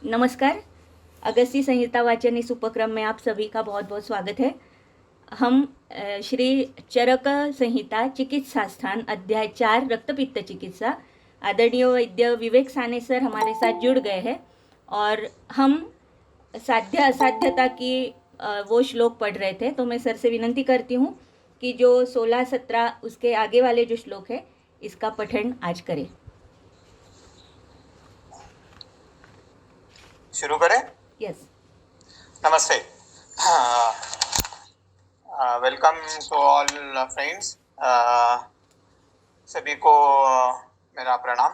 नमस्कार। अगस्ती संहिता वाचन इस उपक्रम में आप सभी का बहुत बहुत स्वागत है। हम श्री चरक संहिता चिकित्सा स्थान अध्याय 4 रक्तपित्त चिकित्सा, आदरणीय वैद्य विवेक साने सर हमारे साथ जुड़ गए हैं और हम साध्य असाध्यता की वो श्लोक पढ़ रहे थे। तो मैं सर से विनंती करती हूँ कि जो 16-17 उसके आगे वाले जो श्लोक है इसका पठन आज करें। शुरू करें। यस। नमस्ते। Welcome to all friends. सभी को मेरा प्रणाम।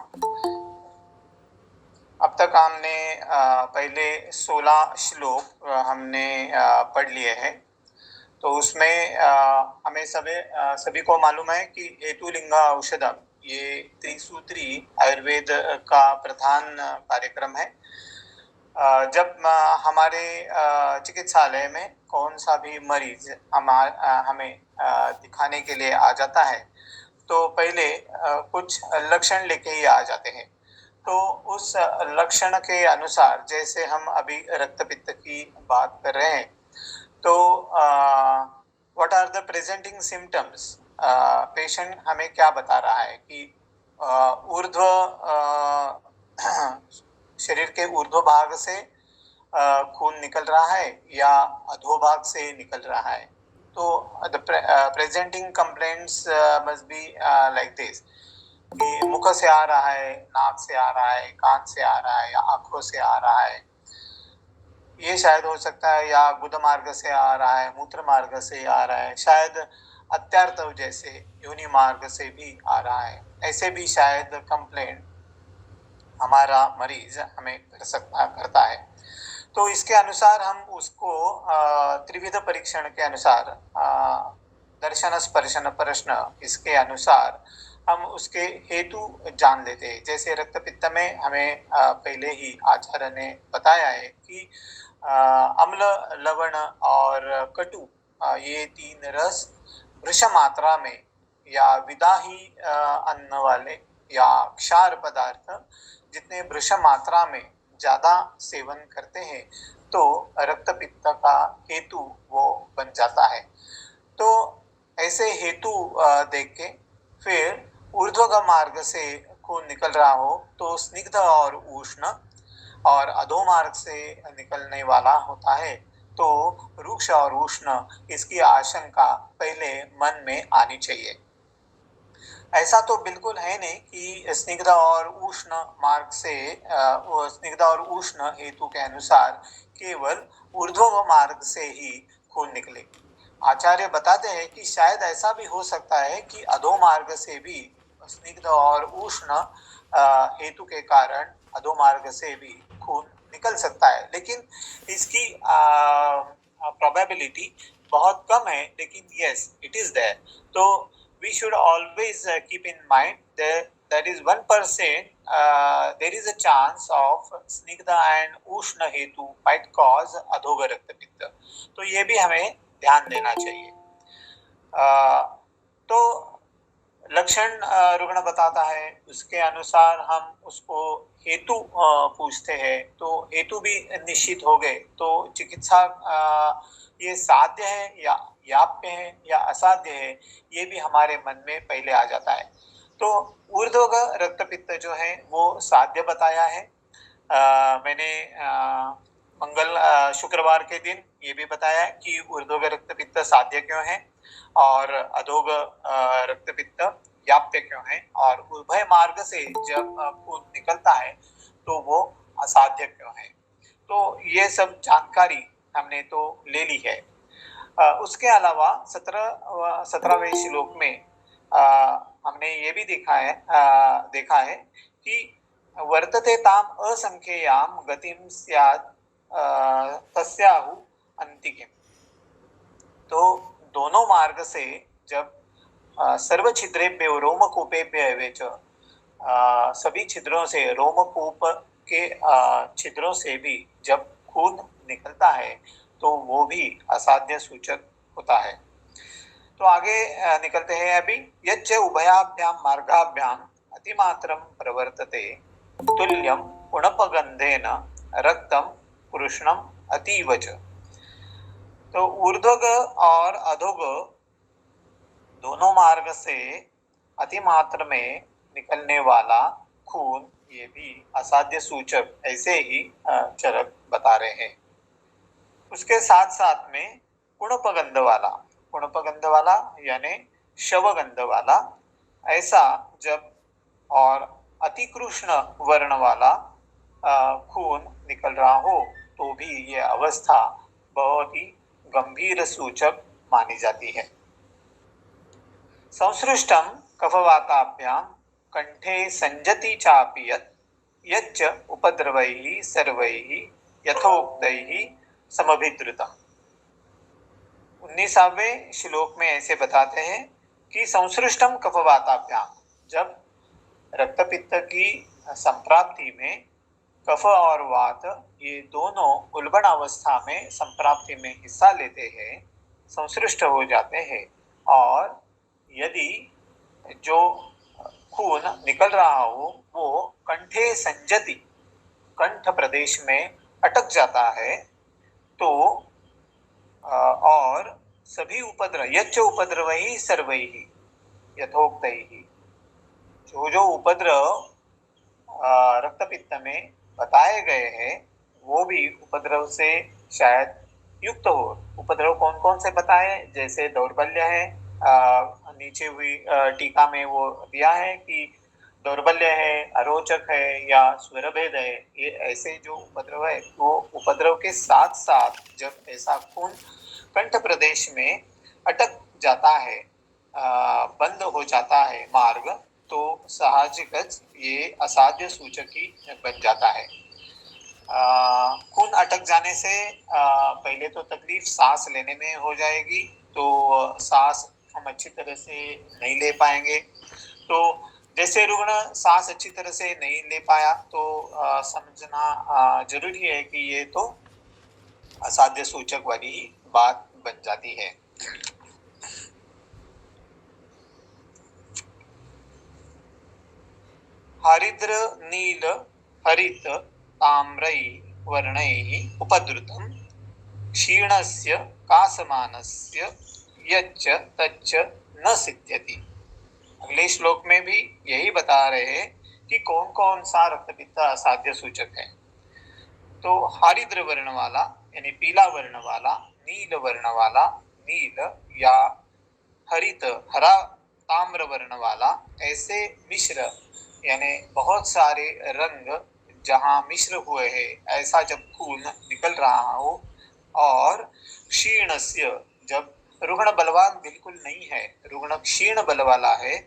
अब तक हमने पहले 16 श्लोक हमने पढ़ लिए हैं। तो उसमें हमें सभी को मालूम है कि हेतुलिंग औषधम ये त्रिसूत्री आयुर्वेद का प्रधान कार्यक्रम है। जब हमारे चिकित्सालय में कौन सा भी मरीज हमें दिखाने के लिए आ जाता है तो पहले कुछ लक्षण लेके ही आ जाते हैं। तो उस लक्षण के अनुसार जैसे हम अभी रक्तपित्त की बात कर रहे हैं तो what are the presenting symptoms, patient हमें क्या बता रहा है कि ऊर्ध्व शरीर के ऊर्ध्व भाग से खून निकल रहा है या अधोभाग से निकल रहा है। तो the presenting complaints must be like this कि मुख से आ रहा है, नाक से आ रहा है, कान से आ रहा है या आंखों से आ रहा है, ये शायद हो सकता है, या गुद मार्ग से आ रहा है, मूत्र मार्ग से आ रहा है, शायद अत्यार्तव जैसे योनि मार्ग से भी आ रहा है। ऐसे भी शायद कंप्लेंट हमारा मरीज हमें करता है। तो इसके अनुसार हम उसको त्रिविध परीक्षण के अनुसार दर्शन स्पर्शन प्रश्न इसके अनुसार हम उसके हेतु जान लेते हैं। जैसे रक्तपित्त में हमें पहले ही आचार्य ने बताया है कि अम्ल, लवण और कटु ये तीन रस वृष मात्रा में या विदाही अन्न वाले या क्षार पदार्थ जितने वृष मात्रा में ज्यादा सेवन करते हैं तो रक्तपित्त का हेतु वो बन जाता है। तो ऐसे हेतु देख के फिर ऊर्ध्वगम मार्ग से खून निकल रहा हो तो स्निग्ध और उष्ण, और अधोमार्ग से निकलने वाला होता है तो रुक्ष और उष्ण, इसकी आशंका पहले मन में आनी चाहिए। ऐसा तो बिल्कुल है नहीं कि स्निग्ध और उष्ण मार्ग से स्निग्ध और उष्ण हेतु के अनुसार केवल ऊर्ध्व मार्ग से ही खून निकले। आचार्य बताते हैं कि शायद ऐसा भी हो सकता है कि अधो मार्ग से भी स्निग्ध और उष्ण हेतु के कारण अधो मार्ग से भी खून निकल सकता है, लेकिन इसकी प्रोबेबिलिटी बहुत कम है, लेकिन यस इट इज देयर। तो we should always keep in mind that is 1%, there is a chance of snigdha and ushna hetu might cause adhoga रक्तपित्त। तो ये भी हमें ध्यान देना चाहिए। तो लक्षण रुग्ण बताता है, उसके अनुसार हम उसको हेतु पूछते हैं। तो हेतु भी निश्चित हो गए तो चिकित्सा ये साध्य है या याप्य है या असाध्य है, ये भी हमारे मन में पहले आ जाता है। तो ऊर्ध्वग रक्तपित्त जो है वो साध्य बताया है। मैंने शुक्रवार के दिन ये भी बताया कि ऊर्ध्वग रक्तपित्त साध्य क्यों है और अधोग रक्तपित्त व्याप्य क्यों है, और उभय मार्ग से जब खून निकलता है तो वो असाध्य क्यों है। तो ये सब जानकारी हमने तो ले ली है। उसके अलावा 17वें श्लोक में हमने ये भी देखा है कि वर्तते ताम असंख्येयाम गतिम स्यात् तस्याहु अंतिके। तो दोनों मार्ग से जब सर्व छिद्रेभ्यो रोमकूपेभ्य च, सभी छिद्रों से रोमकूप के छिद्रों से भी जब खून निकलता है तो वो भी असाध्य सूचक होता है। तो आगे निकलते हैं अभी। यच्च उभयाभ्याम मार्गाभ्याम अतिमात्रम प्रवर्तते तुल्यम उणपगंधेन रक्तम कृष्णम अतीव च। तो ऊर्ध्वग और अधोग दोनों मार्ग से अतिमात्र में निकलने वाला खून, ये भी असाध्य सूचक ऐसे ही चरक बता रहे हैं। उसके साथ साथ में कुणपगंध वाला यानी शवगंध वाला, ऐसा जब और अतिकृष्ण वर्ण वाला खून निकल रहा हो तो भी ये अवस्था बहुत ही गंभीर सूचक मानी जाती है। संसृष्टम कफवाताभ्याम कंठे संजति चापि यच्च उपद्रवैः सर्वैः यथोक्तैः समभिद्रुतम्। 19वें श्लोक में ऐसे बताते हैं कि संसृष्टम कफवाताभ्याम, जब रक्तपित्त की संप्राप्ति में कफ और वात ये दोनों उल्बण अवस्था में संप्राप्ति में हिस्सा लेते हैं, संसृष्ट हो जाते हैं, और यदि जो खून निकल रहा हो वो कंठे संजति, कंठ प्रदेश में अटक जाता है, तो और सभी उपद्रव यच्च उपद्रवैः सर्वैः यथोक्तैः, जो उपद्रव रक्तपित्त में बताए गए हैं वो भी उपद्रव से शायद युक्त हो। उपद्रव कौन कौन से बताए, जैसे दौर्बल्य है, नीचे हुई टीका में वो दिया है कि दौर्बल्य है, अरोचक है या स्वरभेद है, ये ऐसे जो उपद्रव है, वो उपद्रव के साथ साथ जब ऐसा खून कंठ प्रदेश में अटक जाता है, बंद हो जाता है मार्ग, तो साहजिकच ये असाध्य सूचक ही बन जाता है। खून अटक जाने से पहले तो तकलीफ सांस लेने में हो जाएगी, तो सांस हम अच्छी तरह से नहीं ले पाएंगे। तो जैसे रुग्ण सांस अच्छी तरह से नहीं ले पाया तो समझना जरूरी है कि ये तो असाध्य सूचक वाली ही बात बन जाती है। हरिद्र नील हरित ताम्रै वर्णैः उपद्रुतं क्षीणस्य कासमानस्य यच्च तच्च न सिद्ध्यति। अगले श्लोक में भी यही बता रहे हैं कि कौन कौन सा रक्तपित्त असाध्य सूचक है। तो हरिद्र वर्ण वाला यानी पीला वर्ण वाला, नील वर्ण वाला, नील या हरित हरा ताम्र वर्ण वाला, ऐसे मिश्र यानी बहुत सारे रंग जहां मिश्र हुए हैं, ऐसा जब खून निकल रहा हो, और क्षीणस्य, जब रुग्ण बलवान बिल्कुल नहीं है, रुग्ण क्षीण बल वाला है,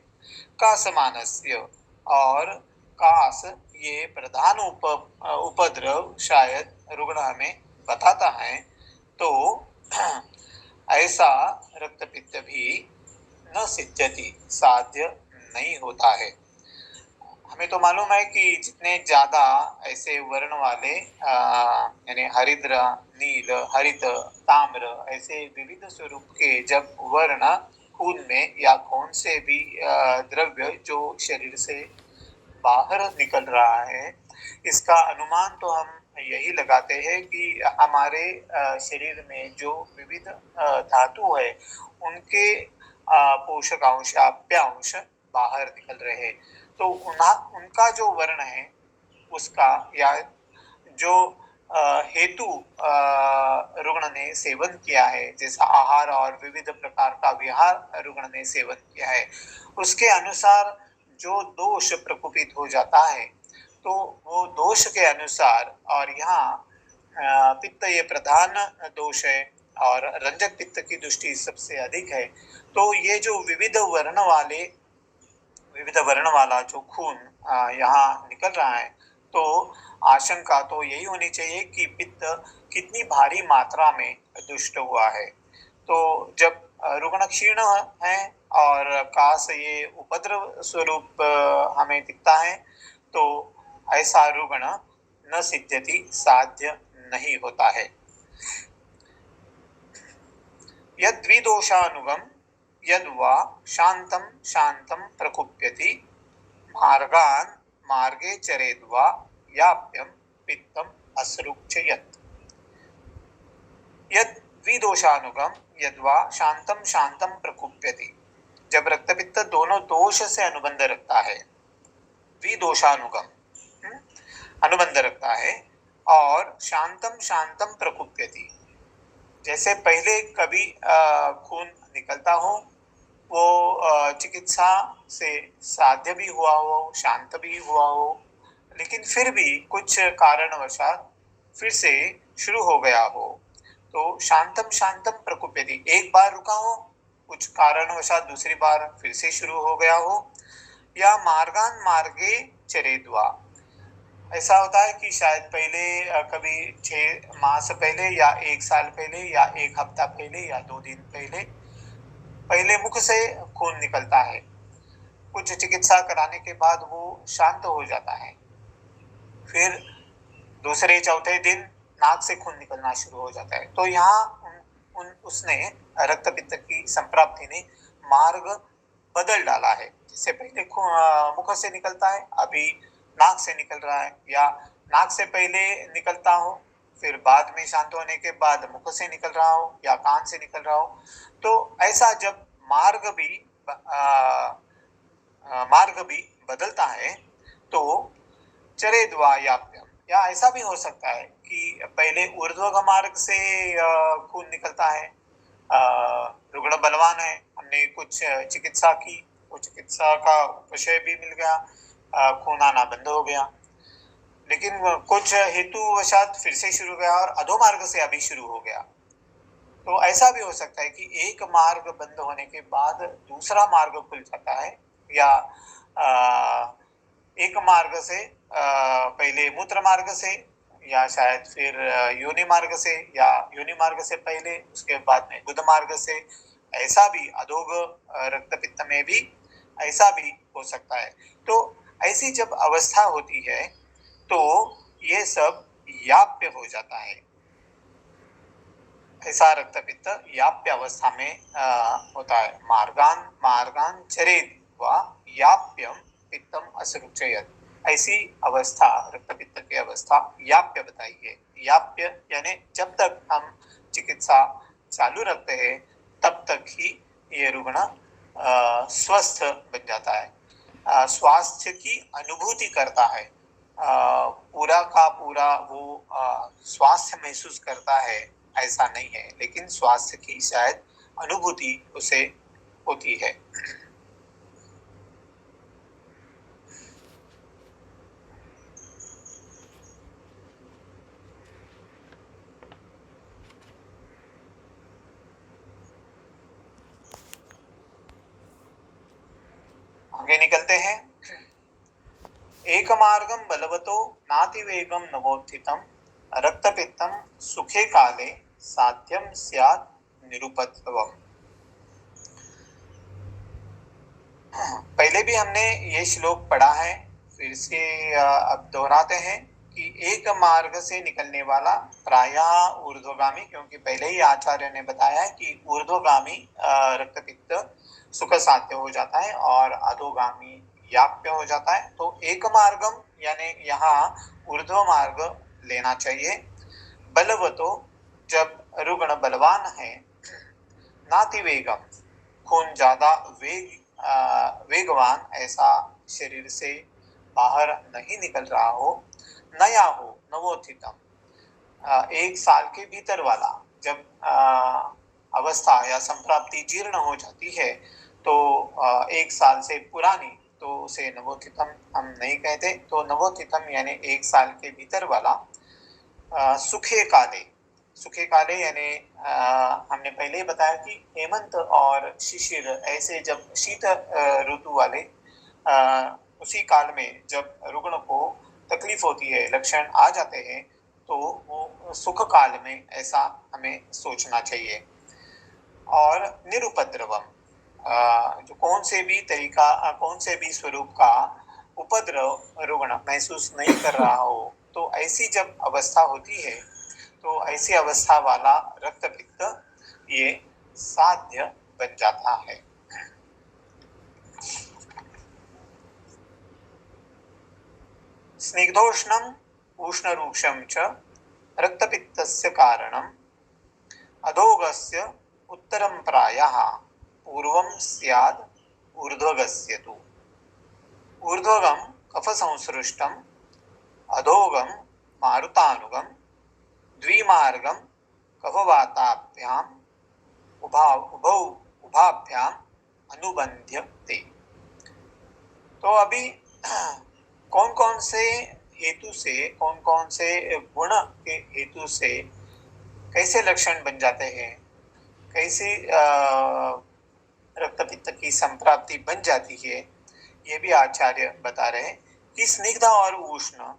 कासमानस्य, और कास ये प्रधान उपद्रव शायद रुग्ण हमें बताता है, तो ऐसा रक्तपित्त भी न सिद्ध्यति, साध्य नहीं होता है। हमें तो मालूम है कि जितने ज्यादा ऐसे वर्ण वाले यानी हरिद्र, नील, हरित, ताम्र, ऐसे विविध स्वरूप के जब वर्ण खून में या कौन से भी द्रव्य जो शरीर से बाहर निकल रहा है, इसका अनुमान तो हम यही लगाते हैं कि हमारे शरीर में जो विविध धातु है उनके पोषक अंश या अप्यांश बाहर निकल रहे हैं, तो उनका जो वर्ण है उसका या जो हेतु रुग्ण ने सेवन किया है, जैसा आहार और विविध प्रकार का विहार रुग्ण ने सेवन किया है, उसके अनुसार जो दोष प्रकोपित हो जाता है, तो वो दोष के अनुसार, और यहाँ पित्त ये प्रधान दोष है और रंजक पित्त की दृष्टि सबसे अधिक है, तो ये जो विविध वर्ण वाला जो खून यहाँ निकल रहा है, तो आशंका तो यही होनी चाहिए कि पित्त कितनी भारी मात्रा में दुष्ट हुआ है। तो जब रुग्ण क्षीण है और कास ये उपद्रव स्वरूप हमें दिखता है, तो ऐसा रुग्ण न सिद्ध्यति, साध्य नहीं होता है। यद्विदोषानुगम यद्वा शांतम शांतम प्रकुप्यति मार्गान मार्गे चरेद्वा याप्यम पित्तम असृक्षयत्। यद विदोषानुगम यद्वा शांतम शांतम प्रकुप्यति। जब रक्तपित्त दोनों दोष से अनुबंध रखता है, विदोषानुगम अनुबंध रखता है, और शांतम शांतम प्रकुप्यति, जैसे पहले कभी खून निकलता हो, वो चिकित्सा से साध्य भी हुआ हो, शांत भी हुआ हो, लेकिन फिर भी कुछ कारणवशात फिर से शुरू हो गया हो, तो शांतम शांतम प्रकुप्यति, एक बार रुका हो, कुछ कारणवशात दूसरी बार फिर से शुरू हो गया हो, या मार्गान मार्गे चरेद्वा। ऐसा होता है कि शायद पहले कभी 6 मास पहले या 1 साल पहले या 1 हफ्ता पहले या 2 दिन पहले मुख से खून निकलता है, कुछ चिकित्सा कराने के बाद वो शांत हो जाता है, फिर दूसरे चौथे दिन नाक से खून निकलना शुरू हो जाता है। तो यहाँ उसने रक्तपित्त की संप्राप्ति ने मार्ग बदल डाला है, जिससे पहले मुख से निकलता है, अभी नाक से निकल रहा है, या नाक से पहले निकलता हो, फिर बाद में शांत होने के बाद मुख से निकल रहा हो या कान से निकल रहा हो। तो ऐसा जब मार्ग भी बदलता है तो चरेद्वा याप्यम, या ऐसा भी हो सकता है कि पहले ऊर्ध्व मार्ग से खून निकलता है, रुग्ण बलवान है, हमने कुछ चिकित्सा की, वो चिकित्सा का उपशय भी मिल गया, खून आना बंद हो गया, लेकिन कुछ हेतुवशात फिर से शुरू गया और अधोमार्ग से अभी शुरू हो गया। तो ऐसा भी हो सकता है कि एक मार्ग बंद होने के बाद दूसरा मार्ग खुल जाता है, या एक मार्ग से पहले मूत्र मार्ग से, या शायद फिर योनि मार्ग से, या योनि मार्ग से पहले उसके बाद में गुद मार्ग से, ऐसा भी अधोग रक्तपित्त में भी ऐसा भी हो सकता है। तो ऐसी जब अवस्था होती है तो ये सब याप्य हो जाता है। ऐसा रक्तपित्त याप्य अवस्था में होता है। मार्गान चरेद वा याप्यम पित्तम असृक्षयत्। ऐसी अवस्था रक्तपित्त की अवस्था याप्य बताई है। याप्य यानी जब तक हम चिकित्सा चालू रखते हैं तब तक ही ये रुग्ण स्वस्थ बन जाता है, स्वास्थ्य की अनुभूति करता है, पूरा का पूरा वो स्वास्थ्य महसूस करता है ऐसा नहीं है, लेकिन स्वास्थ्य की शायद अनुभूति उसे होती है। आगे निकलते हैं। एक मार्गम बलवतो नातिवेगम नवोत्थितम रक्तपित्तम सुखे काले साध्यम स्यात् निरुपद्रवम्। पहले भी हमने ये श्लोक पढ़ा है, फिर से अब दोहराते हैं कि एक मार्ग से निकलने वाला प्रायः ऊर्ध्वगामी, क्योंकि पहले ही आचार्य ने बताया है कि ऊर्ध्वगामी रक्तपित्त सुख साध्य हो जाता है और अधोगामी याप्य हो जाता है। तो एक मार्गम यानी यहाँ ऊर्ध्व मार्ग लेना चाहिए। बलवतो जब रुग्ण बलवान है, नातिवेगम खून ज्यादा वेगवान ऐसा शरीर से बाहर नहीं निकल रहा हो, नया हो, नवोत्थितम 1 साल के भीतर वाला, जब अवस्था या संप्राप्ति जीर्ण हो जाती है तो 1 साल से पुरानी, तो उसे नवोत्थितम हम नहीं कहते। तो नवोत्थितम यानी 1 साल के भीतर वाला, सुखे काले यानी हमने पहले ही बताया कि हेमंत और शिशिर ऐसे जब शीत ऋतु वाले उसी काल में जब रुग्ण को तकलीफ होती है, लक्षण आ जाते हैं, तो वो सुख काल में ऐसा हमें सोचना चाहिए। और निरुपद्रवम, जो कौन से भी स्वरूप का उपद्रव रुग्ण महसूस नहीं कर रहा हो, तो ऐसी जब अवस्था होती है तो ऐसी अवस्था वाला रक्तपित्त ये साध्य बन जाता है। स्निग्धोष्णम उष्णरूक्षम च रक्तपित्तस्य कारणम् अधोगस्य उत्तरं प्रायः पूर्वं स्याद् ऊर्ध्वगस्य तु। ऊर्ध्वगं कफसंसृष्टम् अधोगं मारुतानुगं द्विमार्गं कफवाताभ्याम् उभौ उभाभ्याम अनुबंध्यते। तो अभी कौन कौन से हेतु से, कौन कौन से गुण के हेतु से कैसे लक्षण बन जाते हैं, कैसे रक्तपित्त की संप्राप्ति बन जाती है, ये भी आचार्य बता रहे हैं कि स्निग्ध और उष्ण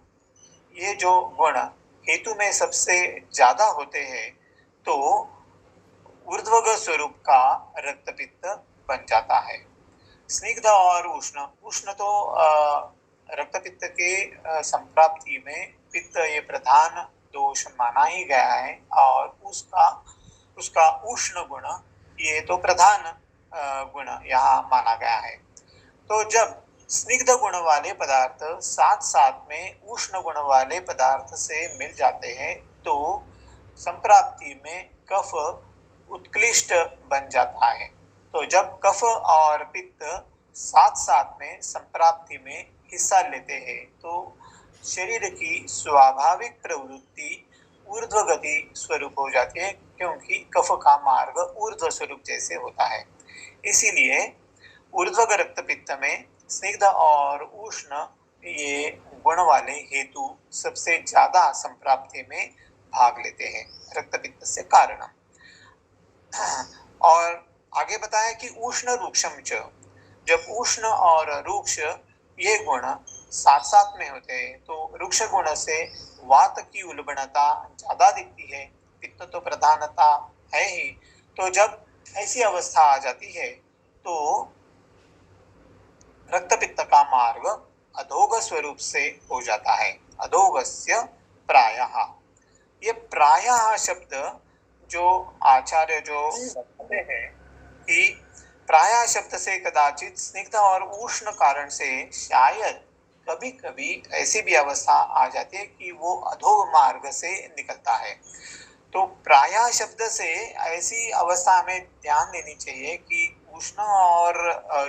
ये जो गुण हेतु में सबसे ज्यादा होते हैं तो ऊर्ध्वग स्वरूप का रक्तपित्त बन जाता है। स्निग्ध और उष्ण, उष्ण तो रक्तपित्त के संप्राप्ति में पित्त ये प्रधान दोष माना ही गया है और उसका उष्ण गुण ये तो प्रधान गुण यहाँ माना गया है। तो जब स्निग्ध गुण वाले पदार्थ साथ साथ में उष्ण गुण वाले पदार्थ से मिल जाते हैं तो संप्राप्ति में कफ उत्कृष्ट बन जाता है। तो जब कफ और पित्त साथ साथ में संप्राप्ति में हिस्सा लेते हैं तो शरीर की स्वाभाविक प्रवृत्ति ऊर्ध्व गति स्वरूप हो जाती है, क्योंकि कफ का मार्ग ऊर्ध्व स्वरूप जैसे होता है। इसीलिए ऊर्ध्वग रक्तपित्त में स्निग्ध और उष्ण ये गुण वाले हेतु सबसे ज्यादा संप्राप्ति में भाग लेते हैं रक्तपित्त से कारण। और आगे बताया कि उष्ण रूक्षम च, जब उष्ण और रूक्ष ये गुण साथ साथ में होते हैं तो रूक्ष गुण से वात की उल्बणता ज्यादा दिखती है, पित्त तो प्रधानता है ही। तो जब ऐसी अवस्था आ जाती है तो रक्तपित्त का मार्ग अधोग स्वरूप से हो जाता है। अधोगस्य प्रायः, ये प्रायः शब्द जो आचार्य जो बताते हैं कि प्रायः शब्द से कदाचित स्निग्ध और उष्ण कारण से शायद कभी कभी ऐसी भी अवस्था आ जाती है कि वो अधोग मार्ग से निकलता है। तो प्रायः शब्द से ऐसी अवस्था हमें ध्यान देनी चाहिए कि उष्ण और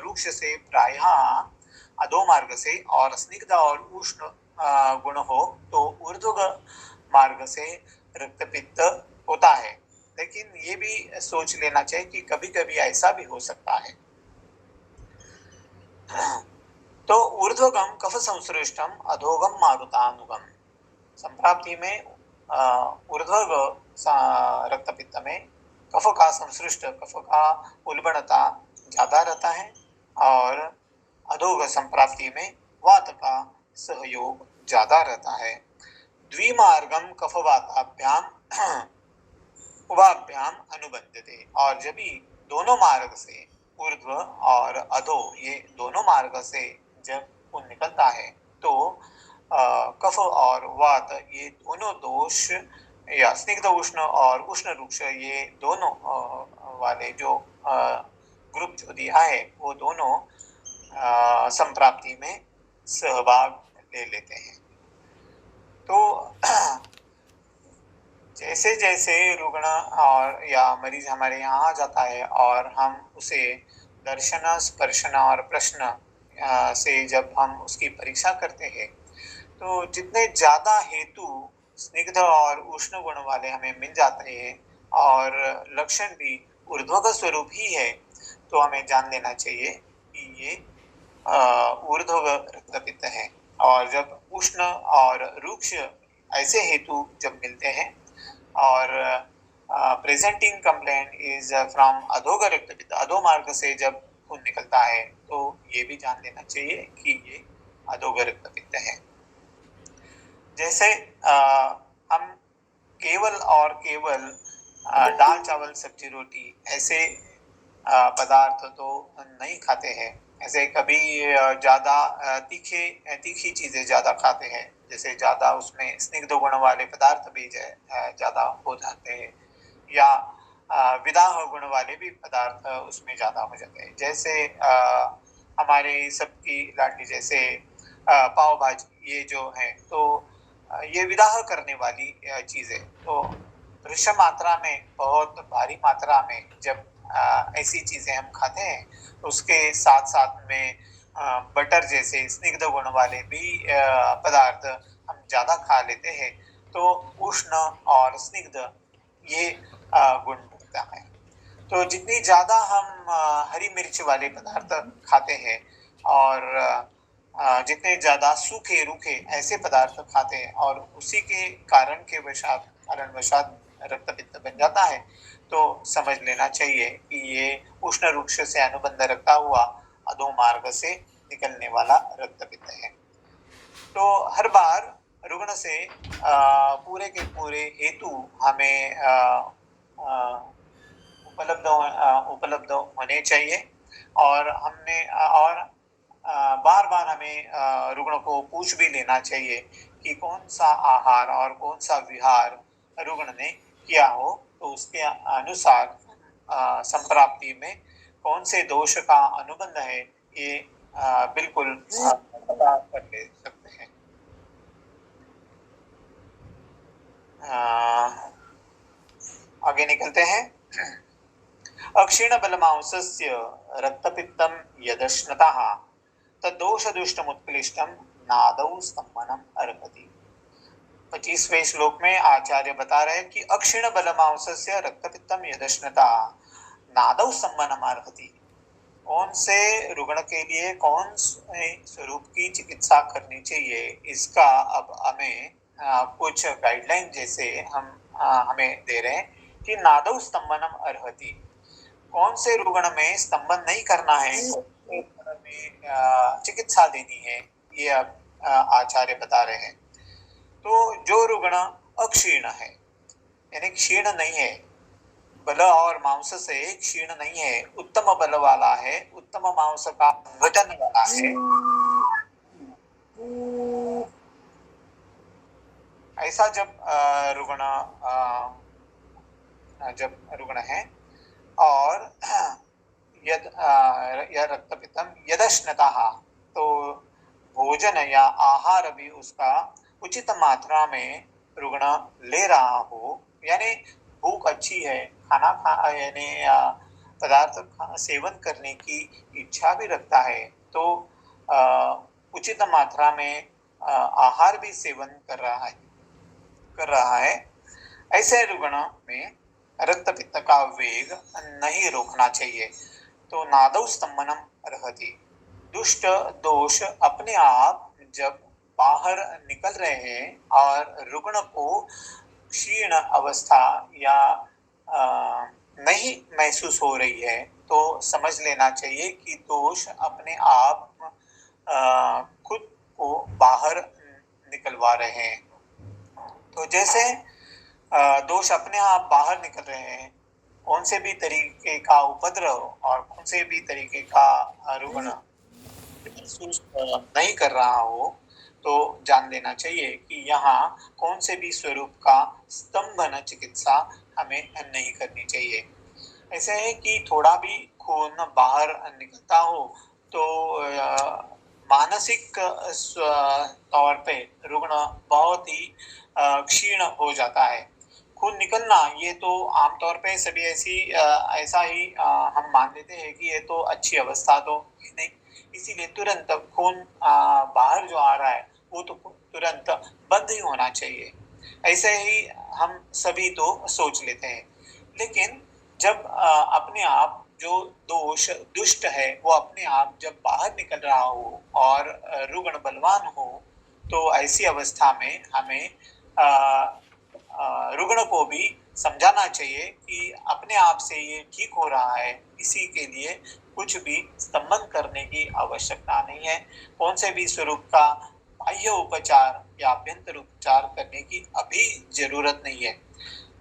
रूक्ष से प्रायः अधो मार्ग से, और स्निग्ध और उष्ण गुण हो तो ऊर्ध्व मार्ग से रक्तपित्त होता है। लेकिन ये भी सोच लेना चाहिए कि कभी कभी ऐसा भी हो सकता है। तो ऊर्ध्वगम कफ संसृष्टम अधोगम मारुतानुगम, संप्राप्ति में ऊर्ध्वग रक्तपित्त में कफ का संसृष्ट, कफ का उल्बणता ज्यादा रहता है और अधोग संप्राप्ति में वात का सहयोग ज्यादा रहता है। द्विमार्गम कफवाताभ्याम उभाभ्याम अनुबंधते, और जब भी दोनों मार्ग से ऊर्ध्व और अधो ये दोनों मार्ग से जब वो निकलता है तो कफ और वात ये दोनों दोष, या स्निग्ध उष्ण और उष्ण रूक्ष ये दोनों वाले जो ग्रुप जो दिया है वो दोनों संप्राप्ति में सहभाग ले लेते हैं। तो जैसे जैसे रुग्ण और या मरीज हमारे यहाँ आ जाता है और हम उसे दर्शन, स्पर्शन और प्रश्न से जब हम उसकी परीक्षा करते हैं तो जितने ज्यादा हेतु स्निग्ध और उष्ण गुण वाले हमें मिल जाते हैं और लक्षण भी ऊर्ध्वग स्वरूप ही है तो हमें जान लेना चाहिए कि ये ऊर्ध्वग रक्तपित्त है। और जब उष्ण और रूक्ष ऐसे हेतु जब मिलते हैं और प्रेजेंटिंग कंप्लेंट इज फ्रॉम अधोग रक्तपित्त, अधो मार्ग से जब खून निकलता है तो ये भी जान लेना चाहिए कि ये अधोग रक्तपित्त है। जैसे हम केवल और केवल दाल चावल सब्जी रोटी ऐसे पदार्थ तो नहीं खाते हैं, ऐसे कभी ज्यादा तीखी चीजें ज्यादा खाते हैं, जैसे ज्यादा उसमें स्निग्ध गुण वाले पदार्थ भी ज्यादा हो जाते हैं, या विदाह गुण वाले भी पदार्थ उसमें ज्यादा हो जाते हैं। जैसे हमारे सबकी लाडली जैसे पाव भाजी ये जो है तो ये विदाह करने वाली चीज है। तो वृषभ मात्रा में, बहुत भारी मात्रा में जब ऐसी चीजें हम खाते हैं, उसके साथ साथ में बटर जैसे स्निग्ध गुण वाले भी पदार्थ हम ज्यादा खा लेते हैं, तो उष्ण और स्निग्ध ये गुण बनता है। तो जितनी ज्यादा हम हरी मिर्च वाले पदार्थ खाते हैं और जितने ज्यादा सूखे रूखे ऐसे पदार्थ खाते हैं और उसी के कारणवशात रक्त पित्त बन जाता है, तो समझ लेना चाहिए कि ये उष्ण वृक्ष से अनुबंध रखता हुआ अधोमार्ग से निकलने वाला रक्त पित्त है। तो हर बार रुग्ण से पूरे के पूरे हेतु हमें उपलब्ध होने चाहिए और बार बार हमें रुग्ण को पूछ भी लेना चाहिए कि कौन सा आहार और कौन सा विहार रुग्ण ने किया हो, तो उसके अनुसार संप्राप्ति में कौन से दोष का अनुबंध है, ये बिल्कुल पता कर ले सकते हैं। आगे निकलते हैं। अक्षीण बलमांसस्य रक्तपित्तम यदश्नतः तद्दोषदुष्टमुत्क्लिष्टम नादौ स्तम्भनम अर्हति। 25वें श्लोक में आचार्य बता रहे हैं कि अक्षीण बलमांसस्य रक्तपित्तम यदश्नतः नादौ स्तम्भनम अर्हति। कौन से रुग्ण के लिए कौन से स्वरूप की चिकित्सा करनी चाहिए, इसका अब हमें कुछ गाइडलाइन जैसे हमें दे रहे हैं कि नादौ स्तंभनम अर्हति। कौन से रुग्ण में स्तंभन नहीं करना है, कौन से रुग्ण में चिकित्सा देनी है, ये अब आचार्य बता रहे हैं। तो जो रुग्ण अक्षीण है, यानी क्षीण नहीं है, बल और मांस से क्षीण नहीं है, उत्तम बल वाला है, उत्तम मांस का वजन वाला है, ऐसा जब रुग्ण है और यह रक्तपित्तम यदश्नतः, तो भोजन या आहार भी उसका उचित मात्रा में रुग्ण ले रहा हो, यानी भूख अच्छी है, यानी पदार्थ सेवन करने की इच्छा भी रखता है, तो उचित मात्रा में आहार भी सेवन कर रहा है, ऐसे रुग्ण में रक्त पित्त का वेग नहीं रोकना चाहिए। तो नादौ स्तंभनम अर्हति। दुष्ट दोष अपने आप जब बाहर निकल रहे हैं और रुग्ण को क्षीण अवस्था या नहीं महसूस हो रही है, तो समझ लेना चाहिए कि दोष अपने आप खुद को बाहर निकलवा रहे हैं। तो जैसे दोष अपने आप बाहर निकल रहे हैं, कौन से भी तरीके का उपद्रव और कौन से भी तरीके का रुग्ण महसूस नहीं कर रहा हो, तो जान लेना चाहिए कि यहाँ कौन से भी स्वरूप का स्तंभन चिकित्सा हमें नहीं करनी चाहिए। ऐसे है कि थोड़ा भी खून बाहर निकलता हो तो मानसिक तौर पे रुग्ण बहुत ही क्षीण हो जाता है। खून निकलना ये तो आमतौर पे सभी ऐसा ही हम मान लेते हैं कि ये तो अच्छी अवस्था तो नहीं, इसीलिए तुरंत खून बाहर जो आ रहा है वो तो तुरंत बंद ही होना चाहिए, ऐसे ही हम सभी तो सोच लेते हैं। लेकिन जब अपने आप जो दोष दुष्ट है वो अपने आप जब बाहर निकल रहा हो और रुग्ण बलवान हो, तो ऐसी अवस्था में हमें रुग्ण को भी समझाना चाहिए कि अपने आप से ये ठीक हो रहा है, इसी के लिए कुछ भी स्तंभन करने की आवश्यकता नहीं है। कौन से भी स्वरूप का बाह्य उपचार या अभ्यंतर उपचार करने की अभी जरूरत नहीं है।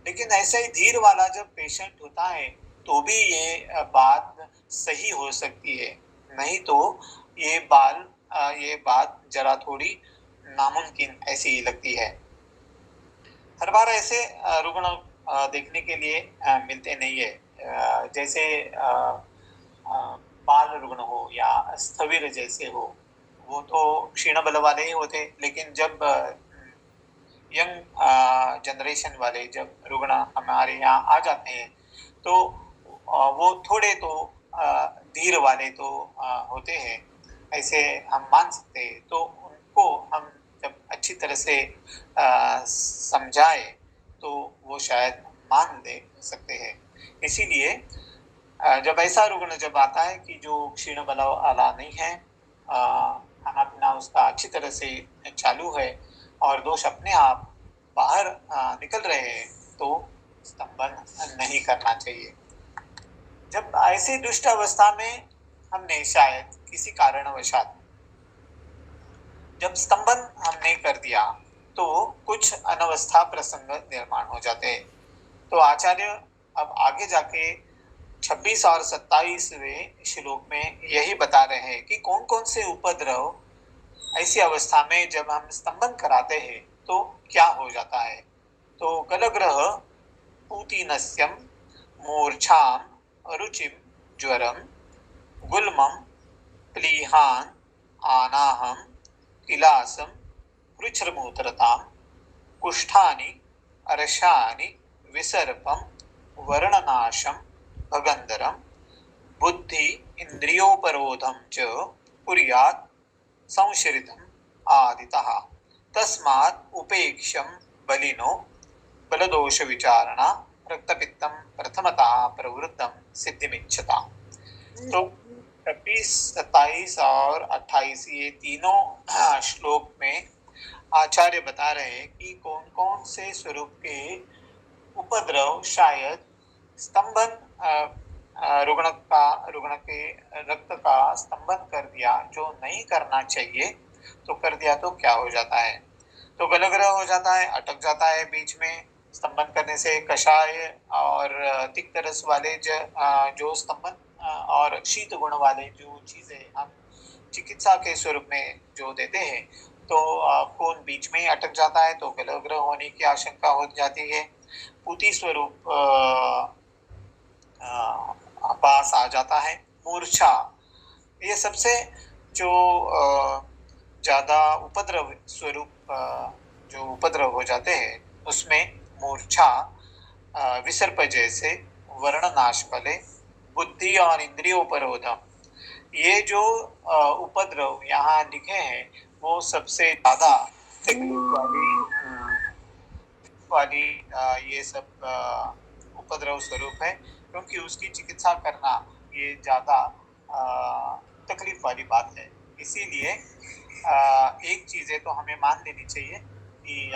लेकिन ऐसे ही धीर वाला जब पेशेंट होता है तो भी ये बात सही हो सकती है, नहीं तो ये बात जरा थोड़ी नामुमकिन ऐसी ही लगती है। हर बार ऐसे रुग्ण देखने के लिए मिलते नहीं है। जैसे बाल रुग्ण हो या स्थविर जैसे हो, वो तो क्षीण बल वाले ही होते, लेकिन जब यंग जनरेशन वाले जब रुग्ण हमारे यहाँ आ जाते हैं तो वो थोड़े तो धीर वाले तो होते हैं, ऐसे हम मान सकते हैं। तो उनको हम जब अच्छी तरह से समझाए तो वो शायद मान ले सकते हैं। इसीलिए जब ऐसा रुग्ण जब आता है कि जो क्षीण बल वाला नहीं है, खाना पीना उसका अच्छी तरह से चालू है और दोष अपने आप बाहर निकल रहे हैं, तो स्तंभन नहीं करना चाहिए। जब ऐसी दुष्ट अवस्था में हमने शायद किसी कारणवशात जब स्तंभन हमने कर दिया तो कुछ अनवस्था प्रसंग निर्माण हो जाते हैं। तो आचार्य अब आगे जाके 26 और 27वें श्लोक में यही बता रहे हैं कि कौन कौन से उपद्रव ऐसी अवस्था में जब हम स्तंभन कराते हैं तो क्या हो जाता है। तो गलग्रह पूतिनस्यम मूर्छाम रुचिम ज्वरम गुल्मम प्लीहान आनाहम किलासम कृच्छ्रमूत्रताम कुष्ठानि अर्शानि विसर्पम वर्णनाशम भगंधरम बुद्धि इंद्रियोपरोधम च कुर्यात् संशरितम आदितः तस्मात् उपेक्षम बलिनो बलदोष विचारणा रक्तपित्तम प्रथमतः प्रवृत्तम सिद्धिमिच्छता। तो 26, 27 और 28 ये तीनों श्लोक में आचार्य बता रहे हैं कि कौन कौन से स्वरूप के उपद्रव शायद स्तंभन रुग्ण के रक्त का स्तंभन कर दिया जो नहीं करना चाहिए, तो कर दिया तो क्या हो जाता है। तो गलग्रह हो जाता है, अटक जाता है बीच में। स्तंभन करने से कषाय और तिक्त रस वाले जो स्तंभन और शीत गुण वाले जो चीजें हम चिकित्सा के स्वरूप में जो देते हैं, तो खून बीच में अटक जाता है तो गलग्रह होने की आशंका हो जाती है। पूती स्वरूप पास आ जाता है। मूर्छा, ये सबसे जो ज्यादा उपद्रव स्वरूप जो उपद्रव हो जाते हैं उसमें मूर्छा, विसर्प जैसे, वर्णनाश बले, बुद्धि और इंद्रियोपरोधम, ये जो उपद्रव यहाँ लिखे हैं वो सबसे ज्यादा वाली ये सब उपद्रव स्वरूप है, क्योंकि उसकी चिकित्सा करना ये ज्यादा तकलीफ वाली बात है। इसीलिए एक चीजें तो हमें मान लेनी चाहिए कि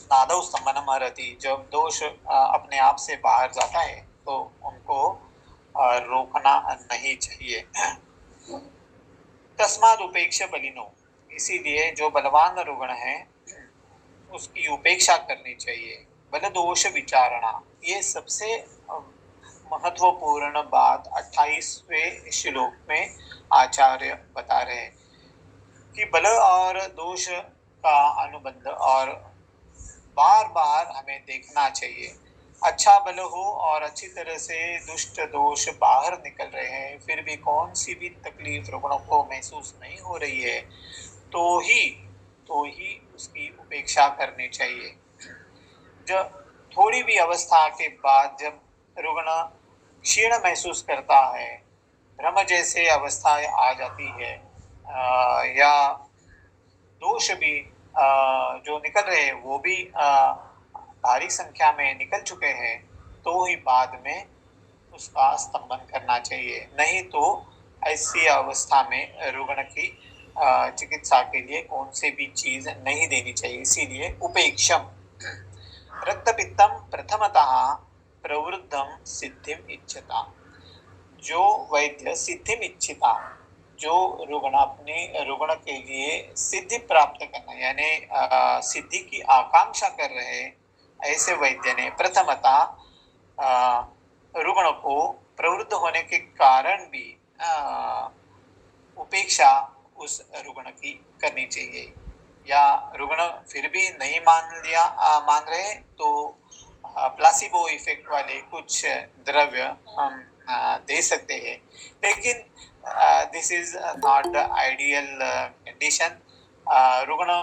नादौ स्तंभनम हरति, जब दोष अपने आप से बाहर जाता है तो उनको रोकना नहीं चाहिए। तस्माद उपेक्षा बलिनो, इसीलिए जो बलवान रुग्ण है उसकी उपेक्षा करनी चाहिए। बल दोष विचारणा, ये सबसे महत्वपूर्ण बात 28वें श्लोक में आचार्य बता रहे हैं कि बल और दोष का अनुबंध और बार बार हमें देखना चाहिए। अच्छा बल हो और अच्छी तरह से दुष्ट दोष बाहर निकल रहे हैं, फिर भी कौन सी भी तकलीफ रुग्णों को महसूस नहीं हो रही है, तो ही उसकी उपेक्षा करनी चाहिए। जब थोड़ी भी अवस्था के बाद जब रुग्ण क्षीण महसूस करता है, भ्रम जैसे अवस्था आ जाती है, या दोष भी जो निकल रहे हैं वो भी भारी संख्या में निकल चुके हैं, तो ही बाद में उसका स्तंभन करना चाहिए। नहीं तो ऐसी अवस्था में रुग्ण की चिकित्सा के लिए कौन से भी चीज नहीं देनी चाहिए। इसीलिए उपेक्षम रक्तपित्तम प्रथमतः प्रवृद्धम सिद्धिम इच्छता, जो वैद्य सिद्धिम इच्छिता, जो रुग्ण अपने रुग्ण के लिए सिद्धि प्राप्त करना यानी सिद्धि की आकांक्षा कर रहे हैं, ऐसे वैद्य ने प्रथमतः रुग्ण को प्रवृत्त होने के कारण भी उपेक्षा उस रुग्ण की करनी चाहिए। या रुग्ण फिर भी नहीं मान रहे तो प्लासिबो इफेक्ट वाले कुछ द्रव्य हम दे सकते हैं, लेकिन this is not the ideal condition. रुग्ण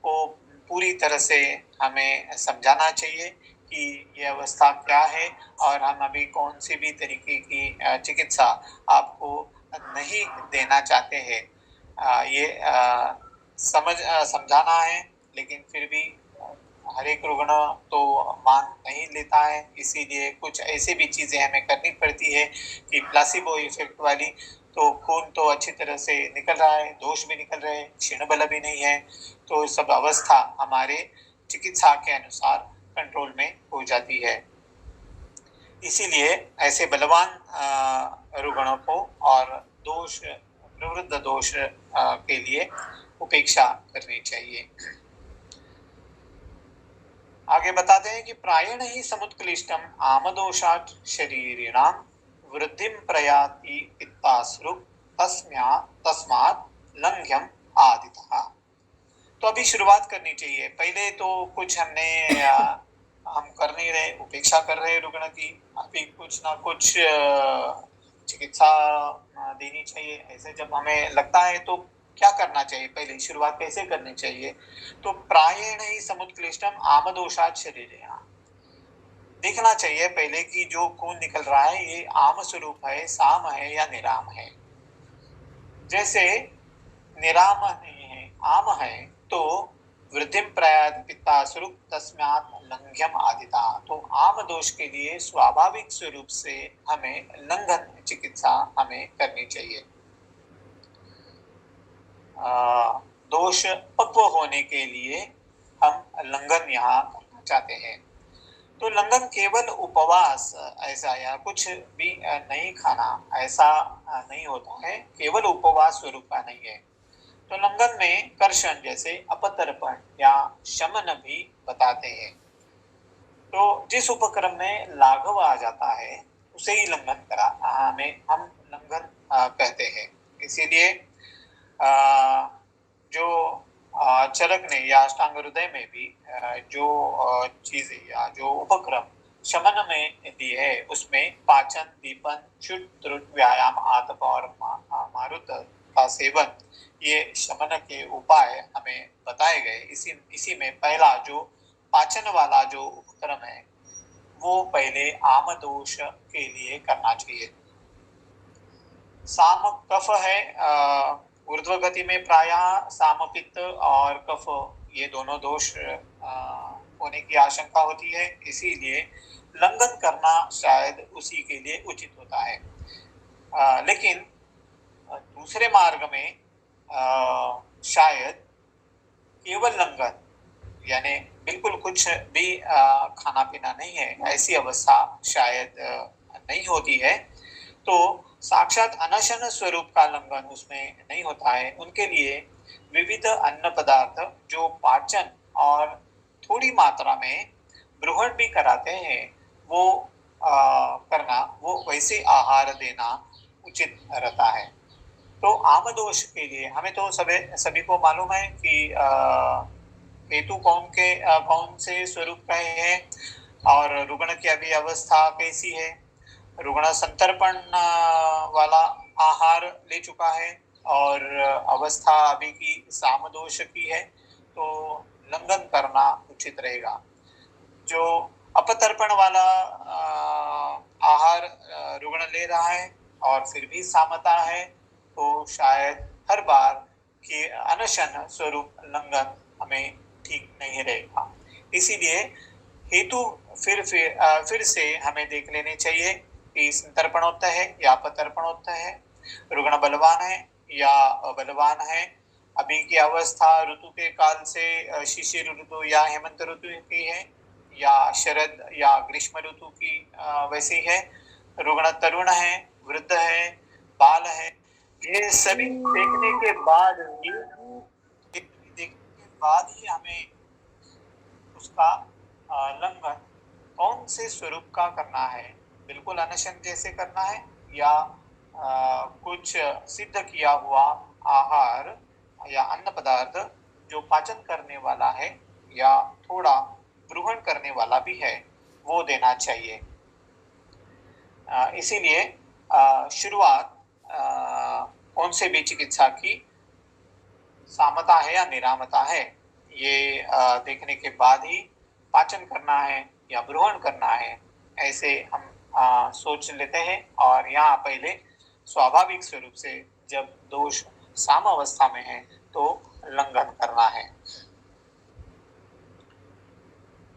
को पूरी तरह से हमें समझाना चाहिए कि ये अवस्था क्या है और हम अभी कौन सी भी तरीके की चिकित्सा आपको नहीं देना चाहते हैं। ये समझाना है, लेकिन फिर भी हर एक रुग्ण तो मान नहीं लेता है, इसीलिए कुछ ऐसी भी चीज़ें हमें करनी पड़ती है कि प्लासिबो इफेक्ट वाली। तो खून तो अच्छी तरह से निकल रहा है, दोष भी निकल रहे हैं, क्षीण बल भी नहीं है, तो सब अवस्था हमारे चिकित्सा के अनुसार कंट्रोल में हो जाती है। इसीलिए ऐसे बलवान रुग्णों को और दोष प्रवृत्त दोष के लिए उपेक्षा करनी चाहिए। आगे बताते हैं कि प्रायेण ही समुत्क्लिष्टम आमदोषात् शरीरिणां वृद्धिं प्रयाति पित्ताश्रु तस्मात् लंघ्यम आदितः। तो अभी शुरुआत करनी चाहिए। पहले तो कुछ हम कर नहीं रहे, उपेक्षा कर रहे रुग्ण की। अभी कुछ ना कुछ चिकित्सा देनी चाहिए। ऐसे जब हमें लगता है तो क्या करना चाहिए, पहले शुरुआत कैसे करनी चाहिए? तो प्रायेण ही समुत्क्लिष्टम आमदोषात् शरीरिणां, देखना चाहिए पहले कि जो खून निकल रहा है ये आम स्वरूप है, साम है या निराम है। जैसे निराम नहीं है, आम है, तो वृद्धिम प्रयाति पित्ताश्रु तस्मात् लंघ्यम आदिता। तो आम दोष के लिए स्वाभाविक स्वरूप से हमें लंघन चिकित्सा हमें करनी चाहिए। दोष पक्व होने के लिए हम लंघन यहाँ करना चाहते हैं। तो लंघन केवल उपवास ऐसा या कुछ भी नहीं खाना ऐसा नहीं होता है, केवल उपवास स्वरूप का नहीं है। तो लंघन में कर्षण जैसे अपतर्पण या शमन भी बताते हैं। तो जिस उपक्रम में लाघव आ जाता है उसे ही लंघन करा हम लंघन कहते हैं। इसीलिए जो चरक ने या अष्टांग हृदय में भी जो चीजें या जो उपक्रम शमन में दी है उसमें पाचन, दीपन, शुद्ध त्रुट, व्यायाम, आतप और मारुत का सेवन, ये शमन के उपाय हमें बताए गए। इसी में पहला जो पाचन वाला जो उपक्रम है वो पहले आम दोष के लिए करना चाहिए। साम कफ है, ऊर्ध्व गति में प्रायः साम पित्त और कफ ये दोनों दोष होने की आशंका होती है, इसीलिए लंघन करना शायद उसी के लिए उचित होता है। लेकिन दूसरे मार्ग में शायद केवल लंघन यानी बिल्कुल कुछ भी खाना पीना नहीं है, ऐसी अवस्था शायद नहीं होती है, तो साक्षात अनशन स्वरूप का लंघन उसमें नहीं होता है। उनके लिए विविध अन्न पदार्थ जो पाचन और थोड़ी मात्रा में ग्रहण भी कराते हैं वो करना, वो वैसे आहार देना उचित रहता है। तो आम दोष के लिए हमें तो सभी को मालूम है कि हेतु कौन से स्वरूप का है और रुग्ण की अभी अवस्था कैसी है। रुग्ण संतर्पण वाला आहार ले चुका है और अवस्था अभी की सामदोष की है, तो लंघन करना उचित रहेगा। जो अपतर्पण वाला आहार रुग्ण ले रहा है और फिर भी सामता है, तो शायद हर बार के अनशन स्वरूप लंघन हमें ठीक नहीं रहेगा। इसीलिए हेतु फिर से हमें देख लेने चाहिए कि संतर्पणोत्तर है या अपतर्पणोत्तर है, रुग्ण बलवान है या अबलवान है, अभी की अवस्था ऋतु के काल से शिशिर ऋतु या हेमंत ऋतु की है या शरद या ग्रीष्म ऋतु की वैसी है, रुग्ण तरुण है, वृद्ध है, बाल है, ये सभी देखने के बाद ही हमें उसका लंघन कौन से स्वरूप का करना है, बिल्कुल अनशन जैसे करना है या कुछ सिद्ध किया हुआ आहार या अन्न पदार्थ जो पाचन करने वाला है या थोड़ा ग्रहण करने वाला भी है वो देना चाहिए। इसीलिए शुरुआत कौन से भी चिकित्सा की सामता है या निरामता है ये देखने के बाद ही पाचन करना है या ब्रोहण करना है, ऐसे हम सोच लेते हैं। और यहाँ पहले स्वाभाविक स्वरूप से जब दोष सामावस्था में है तो लंघन करना है।